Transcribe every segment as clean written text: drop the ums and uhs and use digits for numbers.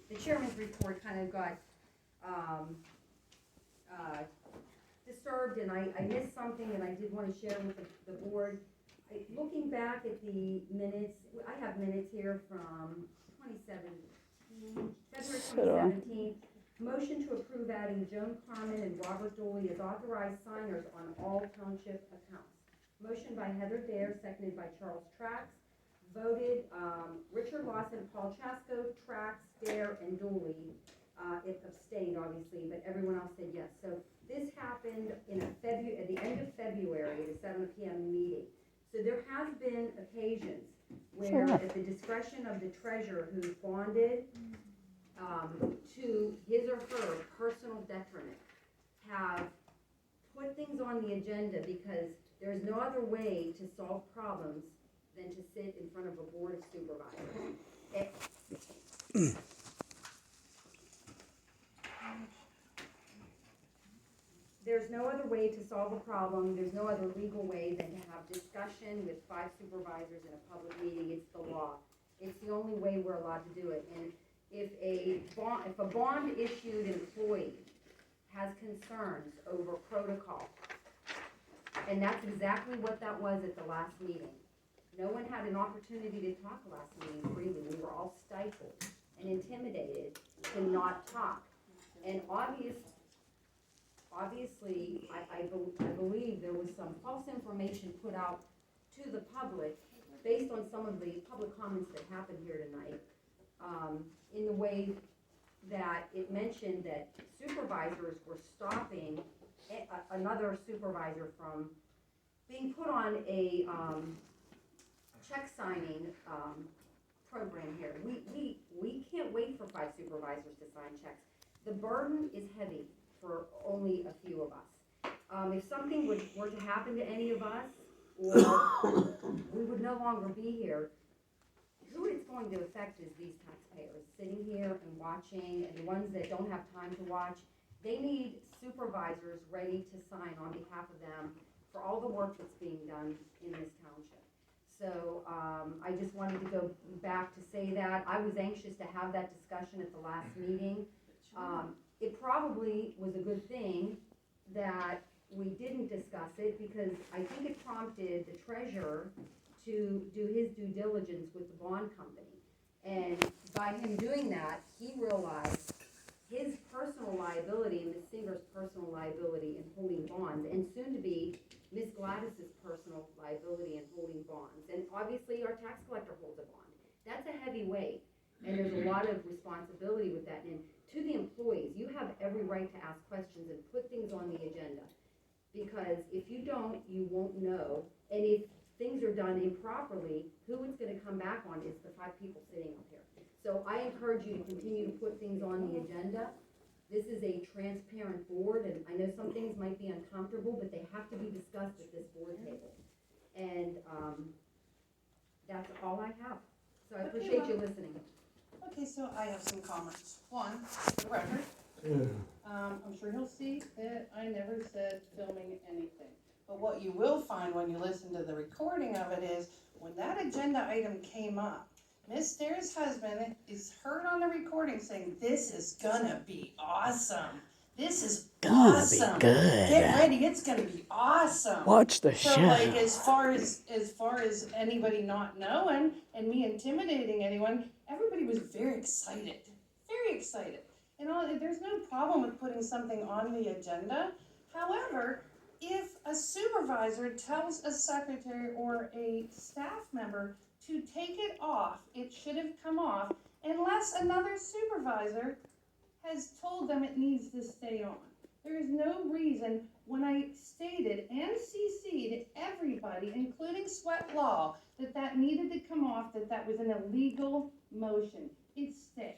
The chairman's report kind of got, disturbed, and I missed something that I did want to share with the board. Looking back at the minutes, I have minutes here from 2017, February 2017. Motion to approve adding Joan Carmen and Robert Dooley as authorized signers on all township accounts. Motion by Heather Dare, seconded by Charles Trax. Voted Richard Lawson, Paul Chasko, Trax, Dare, and Dooley. It abstained, obviously, but everyone else said yes. So this happened in at the end of February at a 7 p.m. meeting. So there has been occasions where, at the discretion of the treasurer who bonded to his or her personal detriment, have put things on the agenda because there's no other way to solve problems than to sit in front of a board of supervisors. There's no other way to solve a problem. There's no other legal way than to have discussion with 5 supervisors in a public meeting. It's the law. It's the only way we're allowed to do it. And if a bond issued employee has concerns over protocol, and that's exactly what that was at the last meeting. No one had an opportunity to talk last meeting freely. We were all stifled and intimidated to not talk. And obviously, I believe there was some false information put out to the public based on some of the public comments that happened here tonight, in the way that it mentioned that supervisors were stopping another supervisor from being put on a check signing program here. We can't wait for 5 supervisors to sign checks. The burden is heavy for only a few of us. If something were to happen to any of us, or we would no longer be here, who it's going to affect is these taxpayers sitting here and watching, and the ones that don't have time to watch. They need supervisors ready to sign on behalf of them for all the work that's being done in this township. So I just wanted to go back to say that. I was anxious to have that discussion at the last meeting. It probably was a good thing that we didn't discuss it, because I think it prompted the treasurer to do his due diligence with the bond company. And by him doing that, he realized his personal liability and Ms. Singer's personal liability in holding bonds, and soon to be Ms. Gladys's personal liability in holding bonds. And obviously our tax collector holds a bond. That's a heavy weight, and there's a lot of responsibility with that. And to the employees, you have every right to ask questions and put things on the agenda, because if you don't, you won't know. And if things are done improperly, who it's going to come back on is the 5 people sitting up here. So I encourage you to continue to put things on the agenda. This is a transparent board, and I know some things might be uncomfortable, but they have to be discussed at this board table. And that's all I have. So I appreciate you listening. Okay, so I have some comments. One, for the record, I'm sure he'll see that I never said filming anything. But what you will find when you listen to the recording of it is, when that agenda item came up, Miss Stare's husband is heard on the recording saying, "This is gonna be awesome. This is awesome. Be good. Get ready, it's gonna be awesome." Watch the So show. like as far as anybody not knowing and me intimidating anyone, everybody was very excited. Very excited. You know, there's no problem with putting something on the agenda. However, if a supervisor tells a secretary or a staff member to take it off, it should have come off, unless another supervisor has told them it needs to stay on. There is no reason, when I stated and CC'd everybody, including Sweat Law, that needed to come off, that was an illegal motion. It stayed.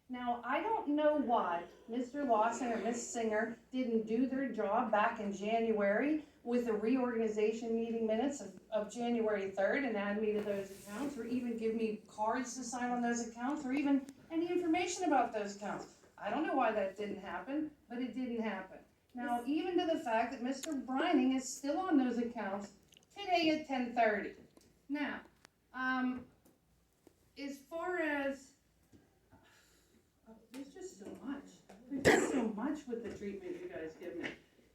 Now, I don't know why Mr. Lawson or Ms. Singer didn't do their job back in January with the reorganization meeting minutes of January 3rd and add me to those accounts, or even give me cards to sign on those accounts, or even any information about those accounts. I don't know why that didn't happen, but it didn't happen. Now, even to the fact that Mr. Brining is still on those accounts today at 10:30. Now, as far as match with the treatment you guys give me.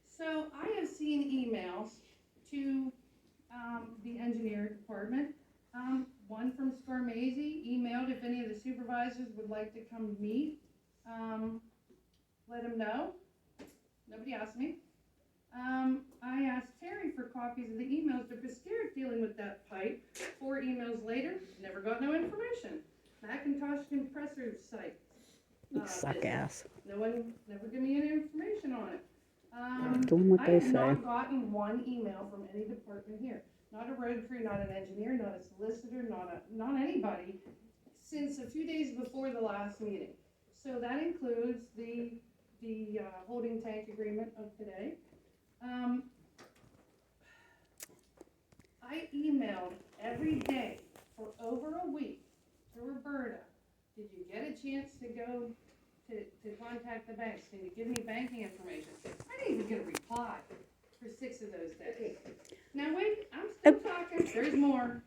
So I have seen emails to the engineer department. One from Scarmazy emailed if any of the supervisors would like to come meet. Let him know. Nobody asked me. I asked Terry for copies of the emails to Piscaric dealing with that pipe. 4 emails later, never got no information. Macintosh compressor site. Suck ass. No one never give me any information on it. Doing what I they have say. not gotten one email from any department here. Not a road crew, not an engineer, not a solicitor, not anybody, since a few days before the last meeting. So that includes the holding tank agreement of today. I emailed every day for over a week to Roberta. Did you get a chance to go to contact the banks? Can you give me banking information? I didn't even get a reply for 6 of those days. Now wait, I'm still talking, there's more.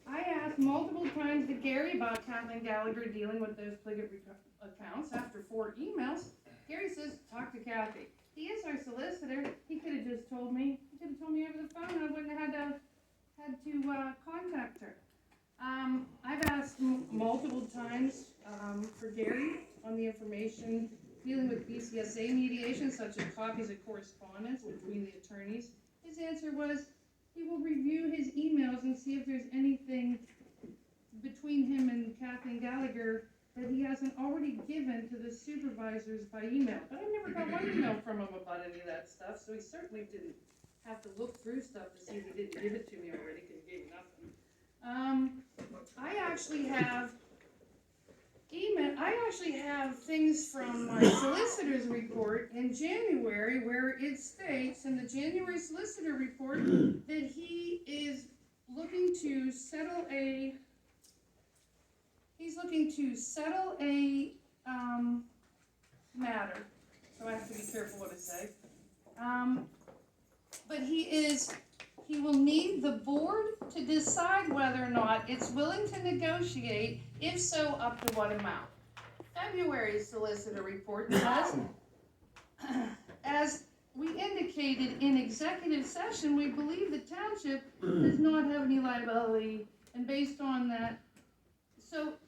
I asked multiple times to Gary about Kathleen Gallagher dealing with those Pliget accounts after 4 emails. Gary says, talk to Kathy. He is our solicitor. He could have just told me. He could have told me over the phone, and I wouldn't have had to contact her. I've asked multiple times for Gary on the information dealing with BCSA mediation, such as copies of correspondence between the attorneys. His answer was he will review his emails and see if there's anything between him and Kathleen Gallagher that he hasn't already given to the supervisors by email. But I never got one email from him about any of that stuff, so he certainly didn't have to look through stuff to see if he didn't give it to me already, because he gave me nothing. I actually have things from my solicitor's report in January where it states in the January solicitor report that he is looking to settle a matter, so I have to be careful what I say. But he will need the board to decide whether or not it's willing to negotiate, if so, up to what amount. February's solicitor report says, as we indicated in executive session, we believe the township does not have any liability, and based on that, so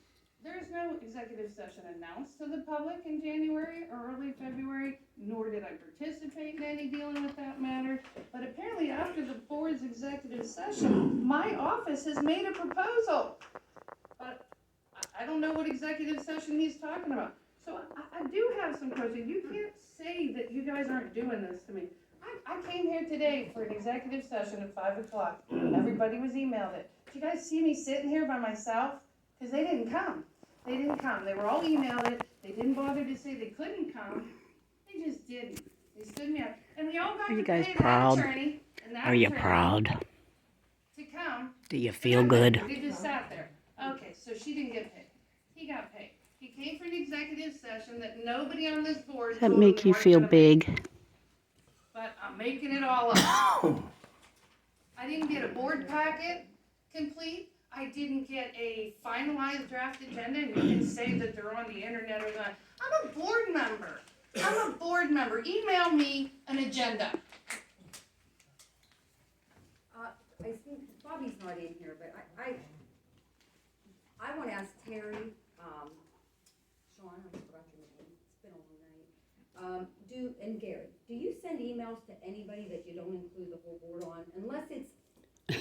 there's no executive session announced to the public in January or early February, nor did I participate in any dealing with that matter. But apparently after the board's executive session, my office has made a proposal. But I don't know what executive session he's talking about. So I do have some questions. You can't say that you guys aren't doing this to me. I came here today for an executive session at 5 o'clock. Everybody was emailed it. Did you guys see me sitting here by myself? Because they didn't come. They didn't come. They were all emailed it. They didn't bother to say they couldn't come. They just didn't. They stood me up. And we all got to pay that attorney and that Are you attorney proud? to come. Do you feel good? They just sat there. Okay, so she didn't get paid. He got paid. He came for an executive session that nobody on this board Does that told make him you they feel weren't gonna make. big? But I'm making it all up. I didn't get a board packet complete. I didn't get a finalized draft agenda, and you can say that they're on the internet or not. I'm a board member. I'm a board member. Email me an agenda. I think Bobby's not in here, but I want to ask Terry, Sean, I forgot your name, it's been a long night. And Gary, do you send emails to anybody that you don't include the whole board on, unless it's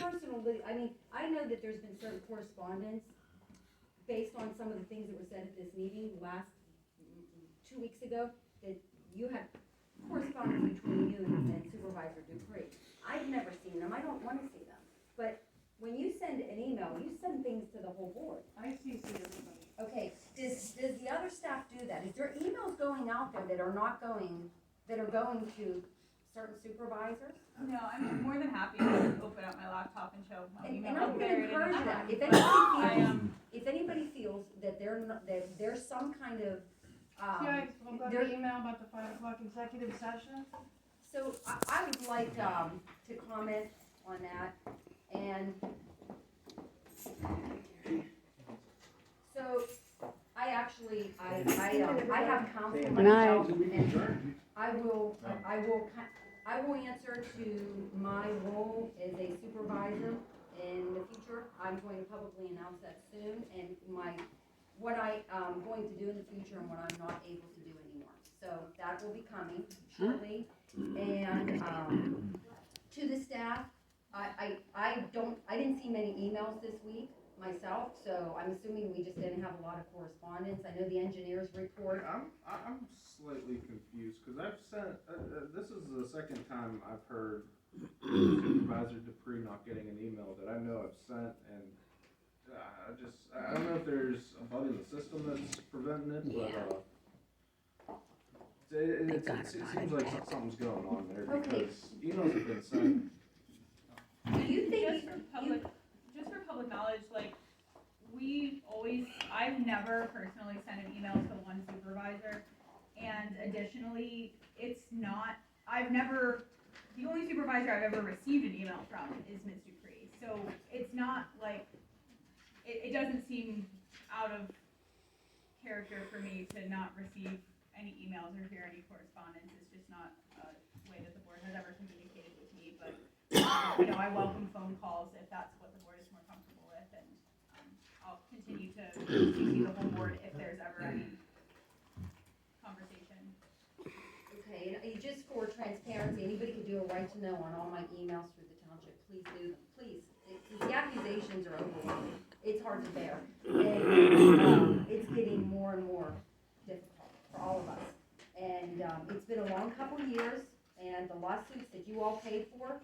personal? I mean, I know that there's been certain correspondence based on some of the things that were said at this meeting last 2 weeks ago, that you had correspondence between you and Supervisor Dupree. I've never seen them. I don't want to see them. But when you send an email, you send things to the whole board. I see everybody. Okay, does the other staff do that? Is there emails going out there that are going to certain supervisors? No, I'm more than happy to open up my laptop and show my email. And I'm going to encourage that. If anybody feels that that there's some kind of Yeah, I spoke about the email about the 5 o'clock executive session. So I would like to comment on that. And so I actually, I have counsel Good myself, night. and I will answer to my role as a supervisor in the future. I'm going to publicly announce that soon, and what I am going to do in the future and what I'm not able to do anymore. So that will be coming shortly, and, to the staff, I didn't see many emails this week myself, so I'm assuming we just didn't have a lot of correspondence. I know the engineers report. I'm slightly confused because I've sent. This is the second time I've heard Supervisor Dupree not getting an email that I know I've sent, and I don't know if there's a bug in the system that's preventing it, but it seems like something's going on there because emails have been sent. Do you think Just for public knowledge, like, I've never personally sent an email to one supervisor, and additionally, the only supervisor I've ever received an email from is Ms. Dupree, so it's not like, it doesn't seem out of character for me to not receive any emails or hear any correspondence. It's just not a way that the board has ever communicated with me, but I welcome phone calls if that's what the board is more comfortable with, and I'll continue to see the whole board if there's ever any conversation. Okay, and just for transparency, anybody could do a right to know on all my emails through the township. Please do them, please. The accusations are overwhelming. It's hard to bear, and it's getting more and more difficult for all of us. And it's been a long couple of years, and the lawsuits that you all paid for,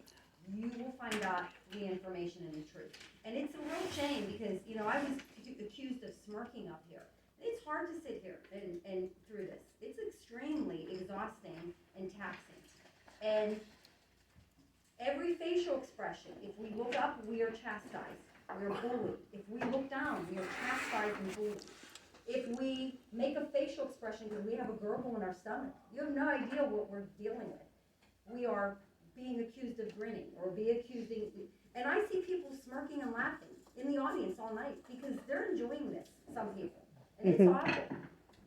you will find out the information and the truth. And it's a real shame because, I was accused of smirking up here. It's hard to sit here and through this. It's extremely exhausting and taxing. And every facial expression, if we look up, we are chastised. We are bullied. If we look down, we are chastised and bullied. If we make a facial expression because we have a gurgle in our stomach, you have no idea what we're dealing with. We are being accused of grinning or and I see people smirking and laughing in the audience all night because they're enjoying this, some people. And it's awful.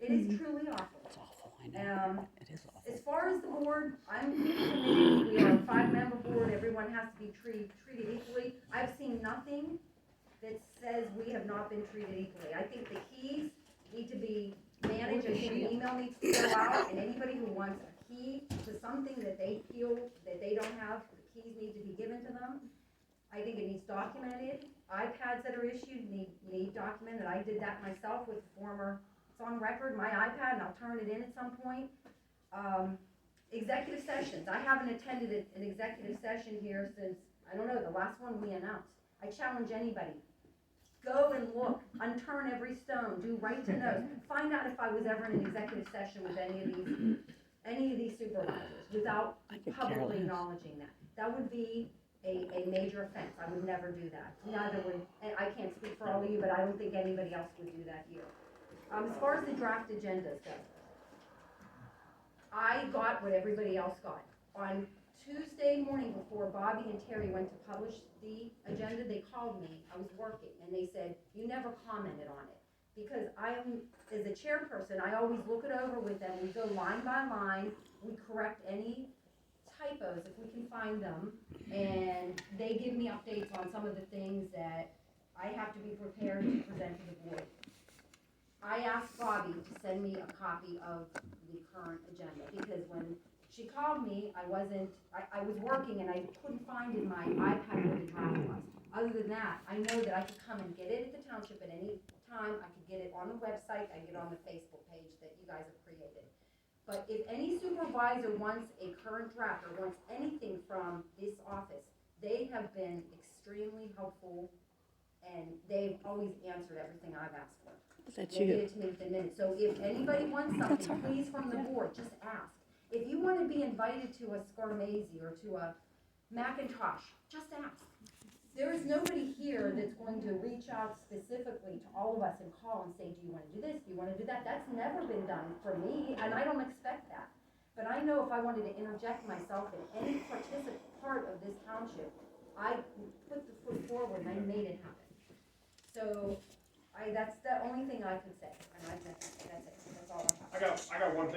It is truly awful. It's awful, I know. It is awful. As far as the board, I'm committed. We are a 5-member board. Everyone has to be treated equally. I've seen nothing that says we have not been treated equally. I think the keys need to be managed. I think an email needs to go out, and anybody who wants a key to something that they feel that they don't have, the keys need to be given to them. I think it needs documented. iPads that are issued need documented. I did that myself with it's on record, my iPad, and I'll turn it in at some point. Executive sessions. I haven't attended an executive session here since, I don't know, the last one we announced. I challenge anybody. Go and look, unturn every stone, do right to know. Find out if I was ever in an executive session with any of these supervisors without publicly acknowledging that. That would be a major offense. I would never do that. Neither would, and I can't speak for all of you, but I don't think anybody else would do that here. As far as the draft agendas go, I got what everybody else got. On Tuesday morning before Bobby and Terry went to publish the agenda, they called me. I was working, and they said, you never commented on it. Because as a chairperson, I always look it over with them. We go line by line. We correct any typos if we can find them. And they give me updates on some of the things that I have to be prepared to present to the board. I asked Bobby to send me a copy of the current agenda because when she called me, I was working and I couldn't find in my iPad where the draft was. Other than that, I know that I could come and get it at the township at any time. I could get it on the website, I get it on the Facebook page that you guys have created. But if any supervisor wants a current draft or wants anything from this office, they have been extremely helpful and they've always answered everything I've asked for. They get it to me within minutes. So if anybody wants something, please from the board, just ask. If you want to be invited to a Scarmazzi or to a Macintosh, just ask. There is nobody here that's going to reach out specifically to all of us and call and say, do you want to do this? Do you want to do that? That's never been done for me, and I don't expect that. But I know if I wanted to interject myself in any part of this township, I put the foot forward and I made it happen. So that's the only thing I could say, and that's it, that's all I have. I got one thing